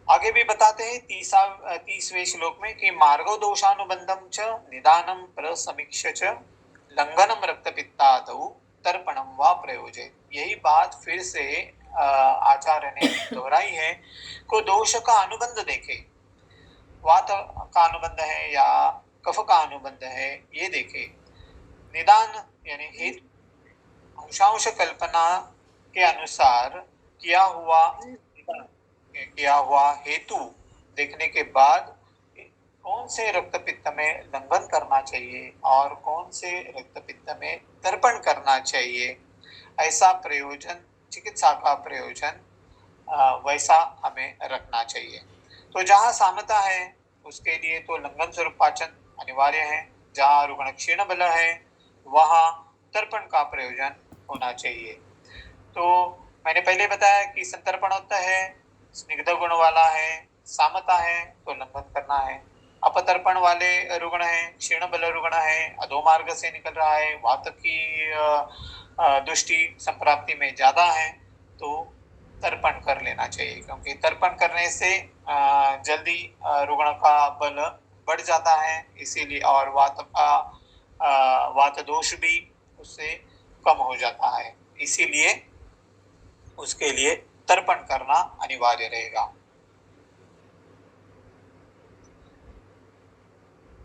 आगे भी बताते हैं 30वें श्लोक में कि मार्गो दोषानुबंधम च निदानम प्रसमीक्ष्य च लंघनम रक्तपित्तादौ तर्पणम वा प्रयोजे। यही बात फिर से आचार्य ने दोहराई है। को दोष का अनुबंध देखे, वात का अनुबंध है या कफ का अनुबंध है, ये देखे। निदान यानी हेतु, अंशांश कल्पना के अनुसार किया हुआ हेतु देखने के बाद कौन से रक्तपित्त में लंघन करना चाहिए और कौन से रक्तपित्त में तर्पण करना चाहिए, ऐसा प्रयोजन, चिकित्सा का प्रयोजन वैसा हमें रखना चाहिए। तो जहाँ सामता है उसके लिए तो लंघन स्वरूप पाचन अनिवार्य है। जहाँ रुग्ण क्षीण बल है वहाँ तर्पण का प्रयोजन होना चाहिए। तो मैंने पहले बताया कि संतर्पण होता है, स्निग्ध गुण वाला है, सामता है तो लंघन करना है। अपतर्पण वाले रुग्ण है, क्षीण बल रुग्ण है, अधोमार्ग से निकल रहा है, वात की दृष्टि संप्राप्ति में ज्यादा है तो तर्पण कर लेना चाहिए, क्योंकि तर्पण करने से जल्दी रुग्ण का बल बढ़ जाता है, इसीलिए। और वात दोष भी उससे कम हो जाता है, इसीलिए उसके लिए तर्पण करना अनिवार्य रहेगा।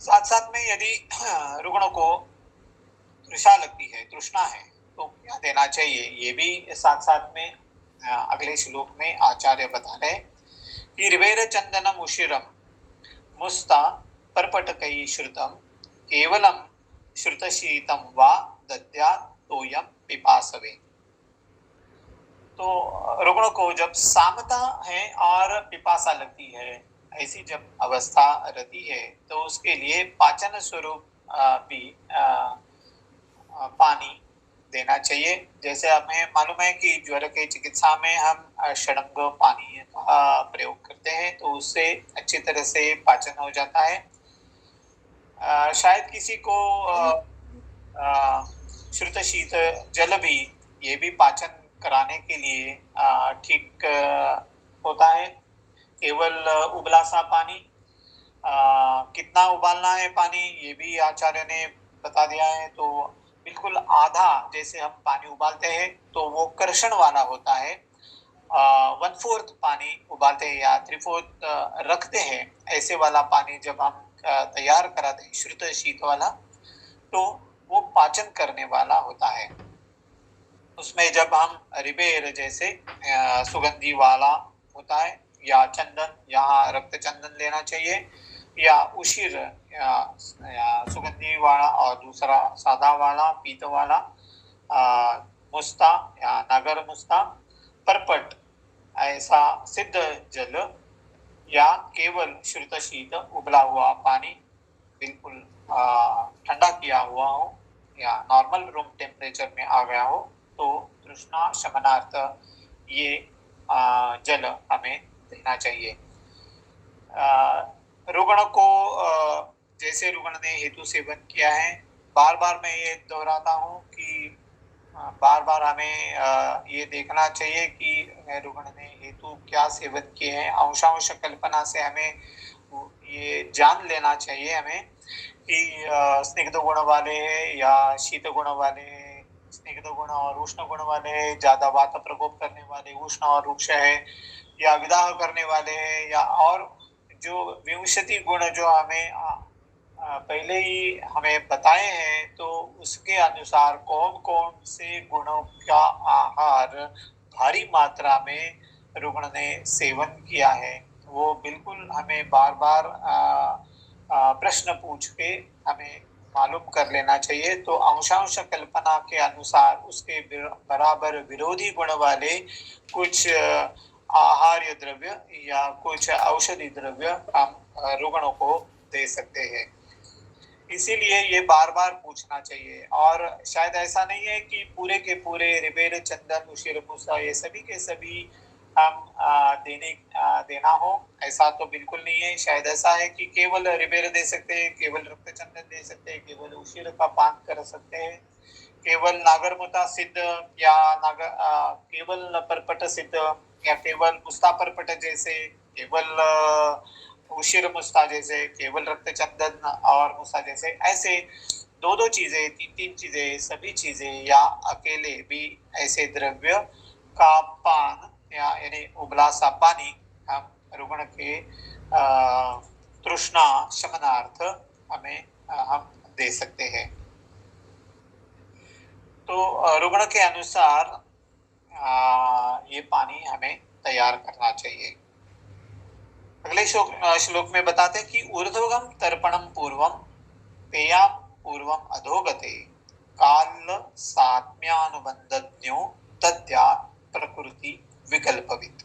साथ साथ में यदि रुग्ण को तृषा लगती है, तृष्णा है, तो क्या देना चाहिए, ये भी साथ साथ में अगले श्लोक में आचार्य बता रहे कि रिवेर चंदनम उशिरम मुस्ता परपटकई श्रुतम केवलम श्रुतशीतम वा दद्या तोयम पिपासवे। तो रुग्ण को जब सामता है और पिपासा लगती है, ऐसी जब अवस्था रहती है, तो उसके लिए पाचन स्वरूप भी पानी देना चाहिए। जैसे हमें मालूम है कि ज्वर के चिकित्सा में हम षडंग पानी का प्रयोग करते हैं, तो उससे अच्छी तरह से पाचन हो जाता है। शायद किसी को श्रुत शीत जल भी, ये भी पाचन कराने के लिए ठीक होता है। केवल उबला सा पानी, कितना उबालना है पानी ये भी आचार्य ने बता दिया है। तो बिल्कुल आधा, जैसे हम पानी उबालते हैं तो वो कर्षण वाला होता है, 1/4 पानी उबालते हैं या 3/4 रखते हैं, ऐसे वाला पानी जब हम तैयार कराते हैं श्रुत शीत वाला, तो वो पाचन करने वाला होता है। उसमें जब हम रिबेर जैसे सुगंधी वाला होता है, या चंदन, यहाँ रक्त चंदन लेना चाहिए, या उशिर या सुगंधी वाला, और दूसरा सादा वाला पीत वाला, मुस्ता या नागर मुस्ता, परपट ऐसा सिद्ध जल, या केवल श्रुत शीत उबला हुआ पानी, बिल्कुल ठंडा किया हुआ हो या नॉर्मल रूम टेम्परेचर में आ गया हो, तो तृष्णा शमनार्थ ये जल हमें देना चाहिए। रुग्ण को जैसे रुग्ण ने हेतु सेवन किया है, बार बार मैं ये दोहराता हूँ कि बार बार हमें ये देखना चाहिए कि रुग्ण ने हेतु क्या सेवन किए हैं। अंशांश कल्पना से हमें ये जान लेना चाहिए हमें कि स्निग्ध गुण वाले हैं या शीत गुण वाले हैं, स्निग्ध गुण और उष्ण गुण वाले हैं, ज्यादा वात प्रकोप करने वाले उष्ण और रुक्ष है, या विदाह करने वाले हैं, या और जो विंशति गुण जो हमें पहले ही हमें बताए हैं, तो उसके अनुसार कौन कौन से गुणों का आहार भारी मात्रा में रुग्ण ने सेवन किया है, वो बिल्कुल हमें बार बार प्रश्न पूछ के हमें मालूम कर लेना चाहिए। तो अंशांश कल्पना के अनुसार उसके बराबर विरोधी गुण वाले कुछ आहार्य द्रव्य या कुछ औषधि द्रव्य हम रुग्णों को दे सकते हैं। इसीलिए ये बार बार पूछना चाहिए। और शायद ऐसा नहीं है कि पूरे के पूरे रिबेर चंदन उशिर मुसा ये सभी के सभी हम देना हो, ऐसा तो बिल्कुल नहीं है। शायद ऐसा है कि केवल रिबेर दे सकते हैं, केवल रक्तचंदन दे सकते हैं, केवल उशीर का पान कर सकते हैं, केवल नागरमुता सिद्ध या केवल परपट सिद्ध या केवल मुस्ता परपट जैसे, केवल उशीर मुस्ता जैसे, केवल रक्तचंदन और मुस्ता जैसे, ऐसे दो दो चीजें, तीन तीन चीजें, सभी चीजें या अकेले भी ऐसे द्रव्य का पान या यानी उबला सा पानी हम रुग्ण के तृष्णा शमनार्थ हम दे सकते हैं। तो रुग्ण के अनुसार ये पानी हमें तैयार करना चाहिए। अगले श्लोक में बताते हैं कि ऊर्ध्वगम तर्पणम पूर्वम पेया पूर्वम अधोगते काल सात्म्यानुबंधज्ञो तद्या प्रकृति विकल्पविद।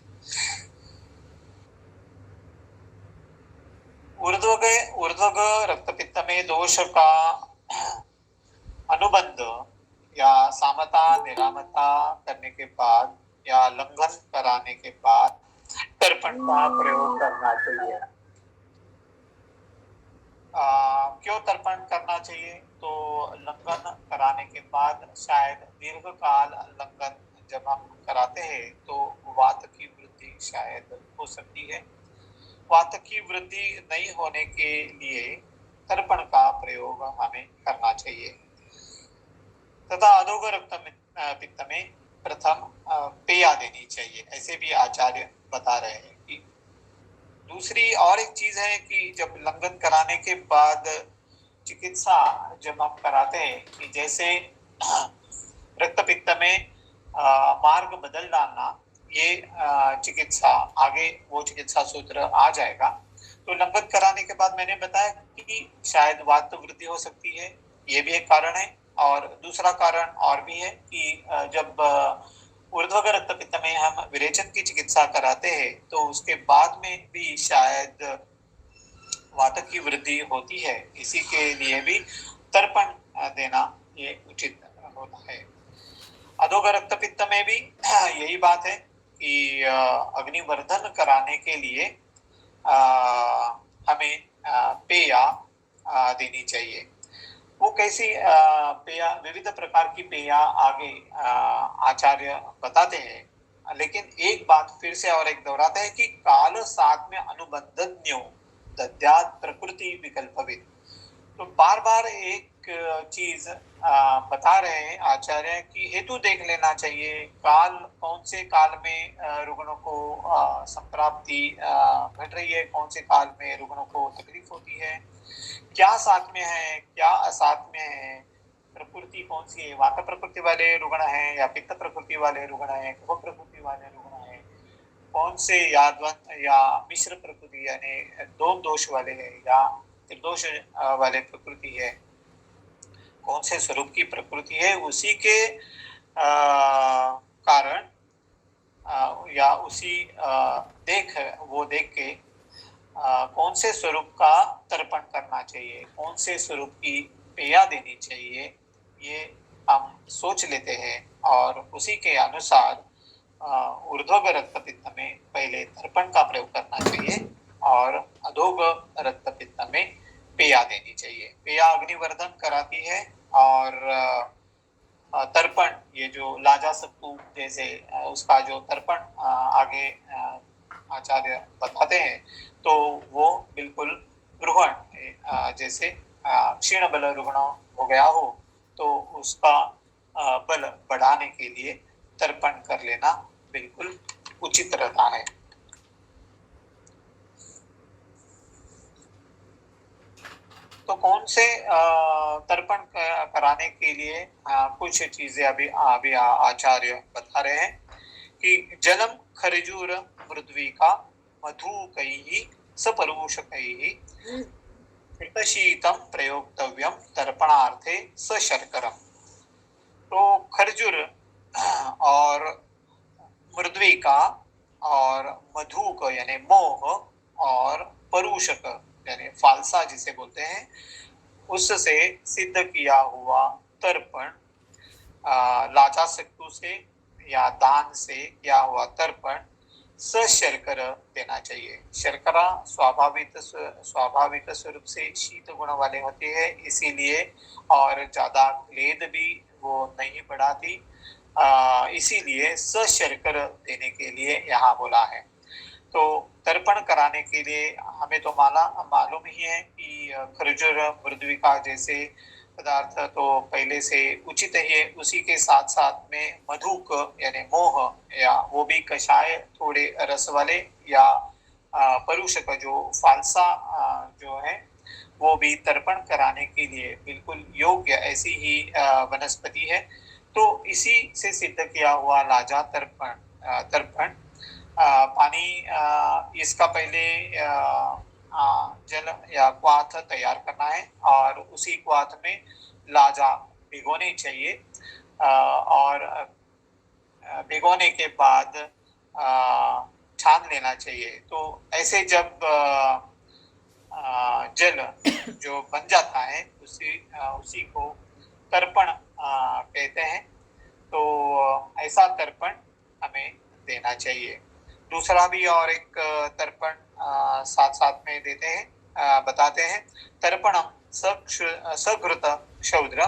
ऊर्ध्वग रक्तपित्त में दोष का अनुबंध या सामता निरामता करने के बाद या लंघन कराने के बाद तर्पण का प्रयोग करना चाहिए। क्यों तर्पण करना चाहिए? तो लंघन कराने के बाद शायद दीर्घ काल लंघन जब हम कराते हैं तो वात की वृद्धि शायद हो सकती है। वात की वृद्धि नहीं होने के लिए तर्पण का प्रयोग हमें करना चाहिए। तथा अधोग रक्त पित्त में प्रथम पेया देनी चाहिए, ऐसे भी आचार्य बता रहे हैं। कि दूसरी और एक चीज है कि जब लंघन कराने के बाद चिकित्सा जब हम कराते हैं कि जैसे रक्त पित्त में मार्ग बदल डालना, ये चिकित्सा आगे वो चिकित्सा सूत्र आ जाएगा। तो लंघन कराने के बाद मैंने बताया कि शायद वात वृद्धि हो सकती है, ये भी एक कारण है। और दूसरा कारण और भी है कि जब ऊर्ध्वग रक्त पित्त में हम विरेचन की चिकित्सा कराते हैं तो उसके बाद में भी शायद वात की वृद्धि होती है, इसी के लिए भी तर्पण देना ये उचित होता है। अधोग रक्त पित्त में भी यही बात है कि अग्निवर्धन कराने के लिए हमें पेया देनी चाहिए। वो कैसी पेया, विविध प्रकार की पेया आगे आचार्य बताते हैं, लेकिन एक बात फिर से और एक दोहराते हैं कि काल साथ में अनुबंधज्ञो दद्यात् प्रकृति विकल्पविद। तो बार बार एक चीज बता रहे हैं आचार्य कि हेतु देख लेना चाहिए। काल, कौन से काल में रुग्णों को संप्राप्ति घट रही है, कौन से काल में रुग्णों को तकलीफ होती है, क्या साथ में है, क्या असाथ में है, प्रकृति कौन सी है, वात प्रकृति वाले रुग्ण हैं या पित्त प्रकृति वाले रुग्ण हैं, कफ प्रकृति वाले रुग्ण हैं, कौन से या द्वंद या मिश्र प्रकृति यानी दो दोष वाले हैं या निर्दोष वाले प्रकृति है, कौन से स्वरूप की प्रकृति है, उसी के कारण या उसी देख के कौन से स्वरूप का तर्पण करना चाहिए, कौन से स्वरूप की पेया देनी चाहिए, ये हम सोच लेते हैं और उसी के अनुसार ऊर्ध्वग रक्त पित्त में पहले तर्पण का प्रयोग करना चाहिए और अधोग रक्त पित्त में पेया देनी चाहिए। पेया अग्निवर्धन कराती है और तर्पण, ये जो लाजा सत्तू जैसे उसका जो तर्पण आगे आचार्य बताते हैं, तो वो बिल्कुल ग्रहण जैसे क्षीण बल रुग्ण हो गया हो तो उसका बल बढ़ाने के लिए तर्पण कर लेना बिल्कुल उचित रहता है। तो कौन से तर्पण कराने के लिए कुछ चीजें अभी आचार्य बता रहे हैं कि जलम खरजूर मृद्विका मधुकैः सपरूषकैः शीतम प्रयोक्तव्यम तर्पणार्थे सशर्करम। तो खरजूर और मृद्विका और मधुक यानी मोह और परूषक यानी फालसा जिसे बोलते हैं, उससे सिद्ध किया हुआ तर्पण, लाजा सत्तू से या दान से किया हुआ तर्पण सशर्कर देना चाहिए। शर्करा स्वाभाविक स्वरूप से शीत गुण वाले होते हैं, इसीलिए और ज्यादा क्लेद भी वो नहीं बढ़ाती, इसीलिए सशर्कर देने के लिए यहाँ बोला है। तो तर्पण कराने के लिए हमें तो मालूम ही है कि खरजूर मृदुविका जैसे पदार्थ तो पहले से उचित है। उसी के साथ साथ में मधुक यानी मोह या वो भी कषाय थोड़े रस वाले या परुषक जो फालसा जो है वो भी तर्पण कराने के लिए बिल्कुल योग्य ऐसी ही वनस्पति है। तो इसी से सिद्ध किया हुआ लाजा तर्पण पानी इसका पहले जल या क्वाथ तैयार करना है और उसी क्वाथ में लाजा भिगोनी चाहिए, और भिगोने के बाद छान लेना चाहिए। तो ऐसे जब जल जो बन जाता है उसी को तर्पण कहते हैं। तो ऐसा तर्पण हमें देना चाहिए। दूसरा भी और एक तर्पण साथ साथ में देते हैं, बताते हैं। तर्पणम सघृत क्षौद्र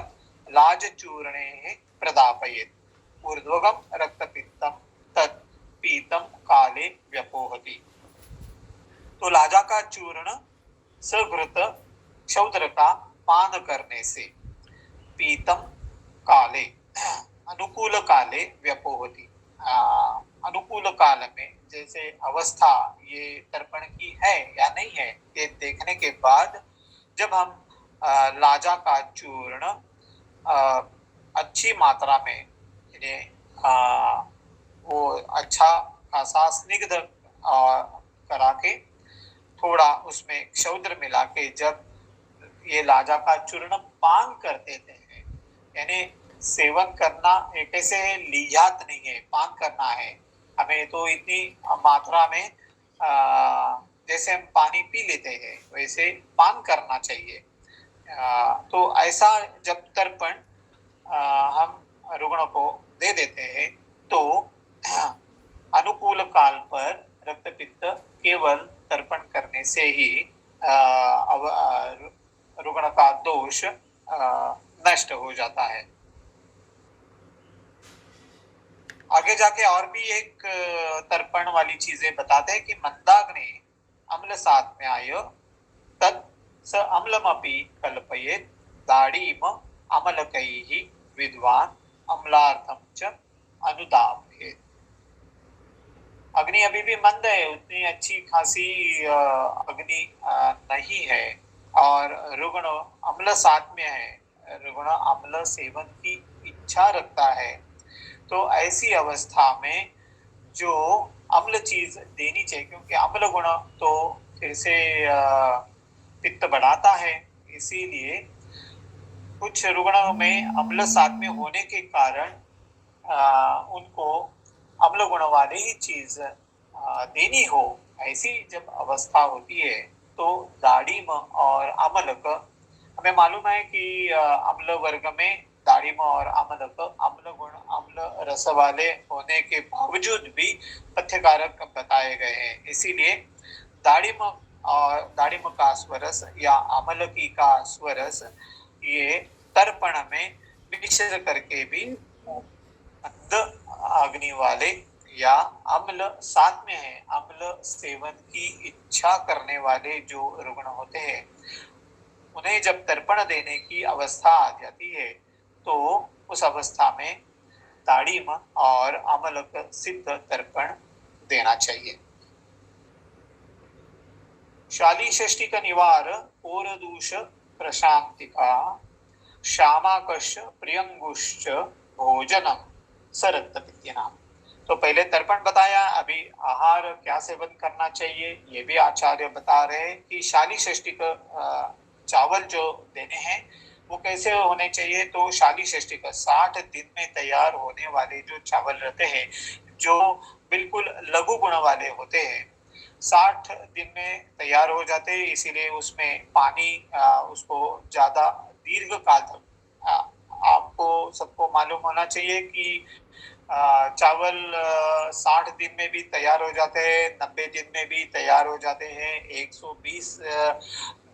लाज चूर्णे प्रदापयेत् ऊर्ध्वगम रक्तपित्तम तत् पीतम काले व्यपोहति। तो लाजा का चूर्ण सघृत क्षौद्र का पान करने से पीतम काले अनुकूल काले व्यपोहति, अनुकूल काल में जैसे अवस्था ये तर्पण की है या नहीं है ये देखने के बाद जब हम लाजा का चूर्ण अच्छी मात्रा में वो अच्छा खासा स्निग्ध करा के थोड़ा उसमें क्षौद्र मिला के जब ये लाजा का चूर्ण पान कर देते हैं, यानी सेवन करना कैसे है, लियात नहीं है, पान करना है। हमें तो इतनी मात्रा में जैसे हम पानी पी लेते हैं वैसे पान करना चाहिए। तो ऐसा जब तर्पण हम रुग्ण को दे देते हैं तो अनुकूल काल पर रक्तपित्त केवल तर्पण करने से ही रुग्ण का दोष नष्ट हो जाता है। आगे जाके और भी एक तर्पण वाली चीजें बताते हैं कि मंदाग्नि अम्ल सात्म्याय तत् स अम्लमपि कल्पयेत् दाढ़ीम अमलकैः विद्वान अम्लार्थम च अनुदापयेत्। अग्नि अभी भी मंद है, उतनी अच्छी खासी अग्नि नहीं है और रुग्ण अम्ल सात्म्य है, रुग्ण अम्ल सेवन की इच्छा रखता है। तो ऐसी अवस्था में जो अम्ल चीज देनी चाहिए, क्योंकि अम्ल गुण तो फिर से पित्त बढ़ाता है, इसीलिए कुछ रुग्णों में अम्ल सात्म्य होने के कारण उनको अम्ल गुण वाली ही चीज देनी हो, ऐसी जब अवस्था होती है तो दाढ़ीम और अमलक, हमें मालूम है कि अम्ल वर्ग में दाढ़ीम और अमलक अम्ल गुण अम्ल रस वाले होने के बावजूद भी पथ्यकारक बताए गए हैं। इसीलिए दाढ़ीम का स्वरस या अमलकी का स्वरस ये तर्पण में मिश्र करके भी मंद अग्नि वाले या अम्ल सात्म्य है, अम्ल सेवन की इच्छा करने वाले जो रुग्ण होते हैं उन्हें जब तर्पण देने की अवस्था आ जाती है तो उस अवस्था में दाढ़ीम और अमलक सिद्ध तर्पण देना चाहिए। शाली षष्ठी का निवार ओरदूष प्रशांतिका श्यामाकश प्रियंगुश्च भोजनम सरत्तपित्यनाम। तो पहले तर्पण बताया, अभी आहार क्या सेवन करना चाहिए ये भी आचार्य बता रहे हैं कि शाली षष्ठी का चावल जो देने हैं वो कैसे होने चाहिए। तो शाली षष्ठी का 60 दिन में तैयार होने वाले जो चावल रहते हैं जो बिल्कुल लघु गुण वाले होते हैं, 60 दिन में तैयार हो जाते हैं, इसीलिए उसमें पानी उसको ज्यादा दीर्घ काल तक आपको सबको मालूम होना चाहिए कि चावल 60 दिन में भी तैयार हो जाते हैं, 90 दिन में भी तैयार हो जाते हैं, 120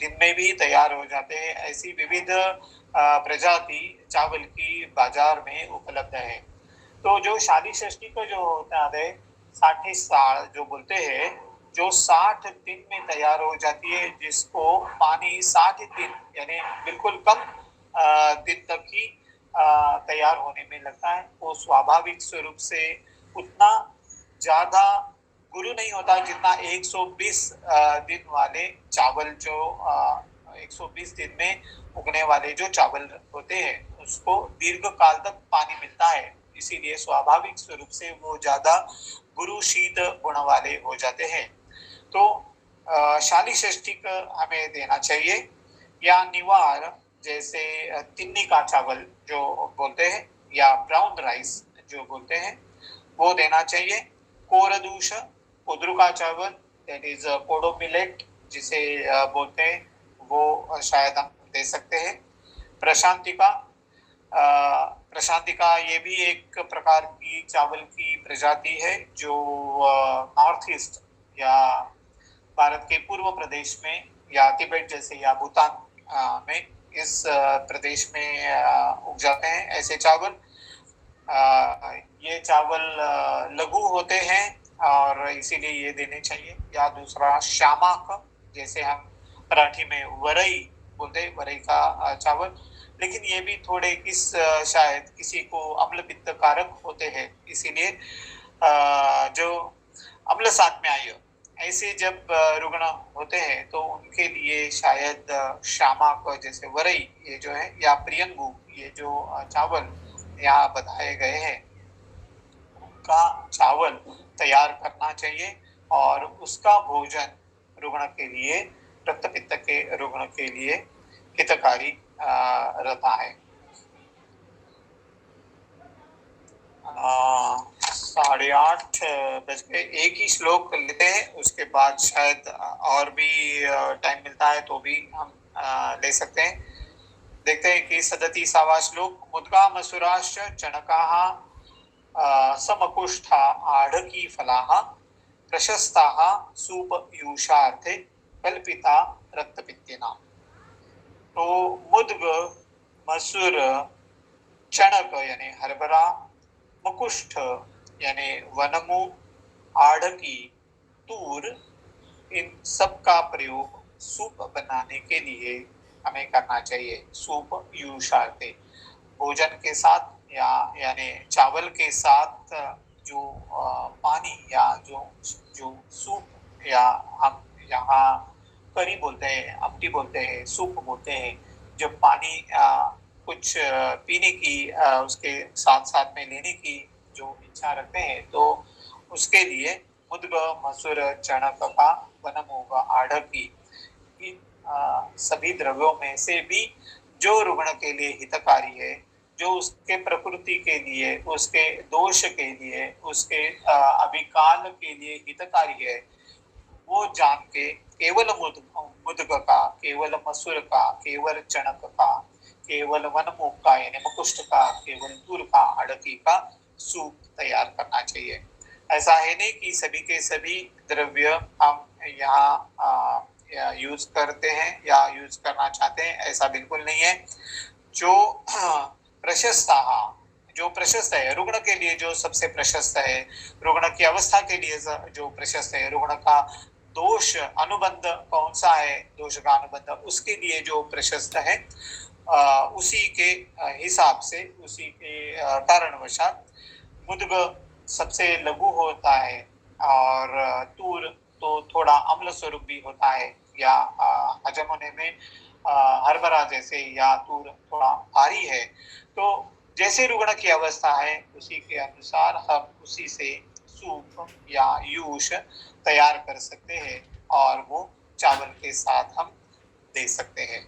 दिन में भी तैयार हो जाते हैं। ऐसी विविध प्रजाति चावल की बाजार में उपलब्ध है। तो जो शादी षष्ठी का जो होता है 60 साल जो बोलते हैं, जो 60 दिन में तैयार हो जाती है, जिसको पानी 60 दिन यानी बिल्कुल कम दिन तक ही तैयार होने में लगता है, वो स्वाभाविक स्वरूप से उतना ज्यादा गुरु नहीं होता जितना 120 दिन वाले चावल जो 120 दिन में उगने वाले जो चावल होते हैं उसको दीर्घ काल तक पानी मिलता है, इसीलिए स्वाभाविक स्वरूप से वो ज्यादा गुरु शीत गुण वाले हो जाते हैं। तो शाली षष्ठी का हमें देना चाहिए, या निवार जैसे तिन्नी का चावल जो बोलते हैं या ब्राउन राइस जो बोलते हैं वो देना चाहिए। कोरदूष कुदरू का चावल दैट इज कोडो मिलेट जिसे बोलते हैं वो शायद हम दे सकते हैं। प्रशांतिका प्रशांतिका ये भी एक प्रकार की चावल की प्रजाति है जो नॉर्थ ईस्ट या भारत के पूर्व प्रदेश में या तिब्बत जैसे या भूटान में इस प्रदेश में उग जाते हैं ऐसे चावल। ये चावल लघु होते हैं और इसीलिए ये देने चाहिए। या दूसरा श्यामाक जैसे हम मराठी में वरई बोलते हैं, वरई का चावल, लेकिन ये भी थोड़े शायद किसी को अम्ल पित्त कारक होते हैं, इसीलिए जो अम्ल साथ में आयु ऐसे जब रुग्ण होते हैं तो उनके लिए शायद श्यामाक जैसे वरई ये जो है या प्रियंगू ये जो चावल यहाँ बताए गए हैं उनका चावल तैयार करना चाहिए और उसका भोजन रुग्ण के लिए, रक्त पित्त के रुग्ण के लिए हितकारी रहता है। 8:30 बज के एक ही श्लोक लेते हैं, उसके बाद शायद और भी टाइम मिलता है तो भी हम ले सकते हैं। देखते हैं कि 37वां श्लोक। मुद्गा मसुराश्च चणकाः समकुष्ठा आढकी फलाः प्रशस्ताः सूपयूषार्थे कल्पिता रक्तपित्तिना। तो मुद्ग, मसूर, चणक यानी हरभरा, मकुष्ठ यानी वनमु, आढ़की, तूर, इन सब का प्रयोग सूप बनाने के लिए हमें करना चाहिए। सूप यूषार्थे भोजन के साथ या यानी चावल के साथ जो पानी या जो सूप या हम यहाँ करी बोलते हैं, अमटी बोलते हैं, सूप बोलते हैं, जब पानी कुछ पीने की उसके साथ साथ में लेने की जो इच्छा रखते हैं तो उसके लिए मुद्ग, मसूर, चणक का, वनमोगा, आढ़की इन सभी द्रव्यों में से भी जो रुग्ण के लिए हितकारी है, जो उसके प्रकृति के लिए, उसके दोष के लिए, उसके अभिकाल के लिए हितकारी है, वो जान के केवल मुद्ग का, केवल मसूर का, केवल चणक का, केवल वनमुख का यानी मकुष्ठ का, केवल तूर का, अड़की का सूप तैयार करना चाहिए। ऐसा है नहीं कि सभी के सभी द्रव्य हम यहाँ यूज करते हैं या यूज करना चाहते हैं, ऐसा बिल्कुल नहीं है। जो प्रशस्त जो प्रशस्त है रुग्ण के लिए, जो सबसे प्रशस्त है रुग्ण की अवस्था के लिए, जो प्रशस्त है रुग्ण का दोष अनुबंध कौन सा है, दोष का अनुबंध उसके लिए जो प्रशस्त है उसी के हिसाब से, उसी के कारणवशात मुद्ग सबसे लघु होता है और तूर तो थोड़ा अम्ल स्वरूप भी होता है या हजम होने में हरभरा जैसे या तूर थोड़ा भारी है। तो जैसे रुग्ण की अवस्था है उसी के अनुसार हम उसी से सूप या यूष तैयार कर सकते हैं और वो चावल के साथ हम दे सकते हैं।